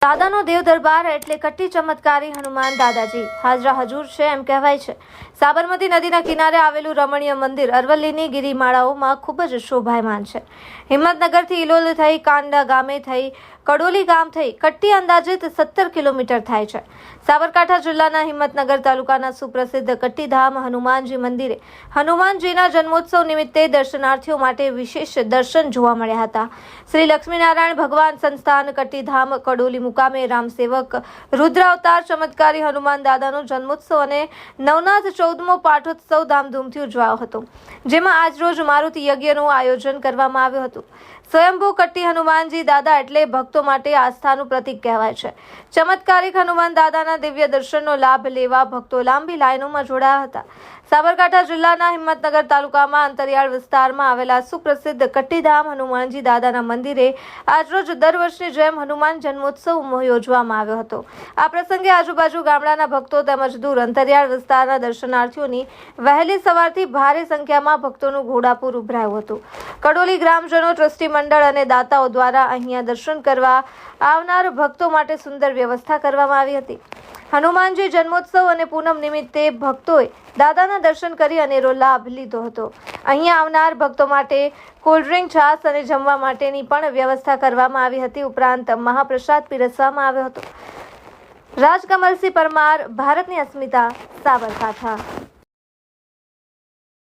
દાદાનો દેવ દરબાર એટલે કટ્ટી ચમત્કારી હનુમાન દાદાજી હાજરા હજુર છે એમ કહેવાય છે. સાબરમતી નદીના કિનારે આવેલું રમણીય મંદિર અરવલ્લીની ગિરિમાળાઓમાં ખૂબ જ શોભાયમાન છે. હિંમતનગરથી ઇલોલ થઈ કાંડા ગામે થઈ કડોલી ગામ થઈ કટ્ટી અંદાજિત 17 કિલોમીટર થાય છે. સાબરકાંઠા જિલ્લાના હિંમતનગર તાલુકાના સુપ્રસિદ્ધ કટ્ટીધામ હનુમાનજી મંદિરે હનુમાનજીના જન્મોત્સવ નિમિત્તે દર્શનાર્થીઓ માટે વિશેષ દર્શન જોવા મળ્યા હતા. શ્રી લક્ષ્મીનારાયણ ભગવાન સંસ્થાન કટ્ટીધામ કડોલી મુકામે રામસેવક રુદ્રાવતાર ચમત્કારી હનુમાન દાદાનો જન્મોત્સવ અને નવનાથ 14મો પાઠોત્સવ ધામધૂમથી ઉજવાયો હતો, જેમાં આજરોજ મારુતિ યજ્ઞનું આયોજન કરવામાં આવ્યું હતું. સ્વયંભૂ કટ્ટી હનુમાનજી દાદા એટલે ભક્તો માટે આસ્થાનું પ્રતીક કહેવાય છે. ચમત્કારિક હનુમાન દાદાના દિવ્ય દર્શનનો લાભ લેવા ભક્તો લાંબી લાઈનોમાં જોડાયા હતા. સાબરકાંઠા જિલ્લાના હિંમતનગર તાલુકામાં અંતરિયાળ વિસ્તારમાં આવેલા સુપ્રસિદ્ધ કટ્ટીધામ હનુમાનજી દાદાના મંદિરે આજરોજ દર વર્ષની જેમ હનુમાન જન્મોત્સવ યોજવામાં આવ્યો હતો. આ પ્રસંગે આજુબાજુ ગામડાના ભક્તો તેમજ દૂર અંતરિયાળ વિસ્તારના દર્શનાર્થીઓની વહેલી સવારથી ભારે સંખ્યામાં ભક્તોનું ઘોડાપુર ઉભરાયું હતું. કડોલી ગ્રામજનો, ટ્રસ્ટી મંડળ અને દાતાઓ દ્વારા અહીંયા દર્શન કરવા આવનાર ભક્તો માટે સુંદર વ્યવસ્થા કરવામાં આવી હતી. હનુમાનજી જન્મોત્સવ અને પૂનમ નિમિત્તે ભક્તોએ દાદાના દર્શન કરી અનેરો લાભ લીધો હતો. અહીંયા આવનાર ભક્તો માટે કોલ્ડ્રિંક, છાશ અને જમવા માટેની પણ વ્યવસ્થા કરવામાં આવી હતી. ઉપરાંત મહાપ્રસાદ પીરસવામાં આવ્યો હતો. રાજકમલસિંહ પરમાર, ભારતની અસ્મિતા, સાબરકાંઠા.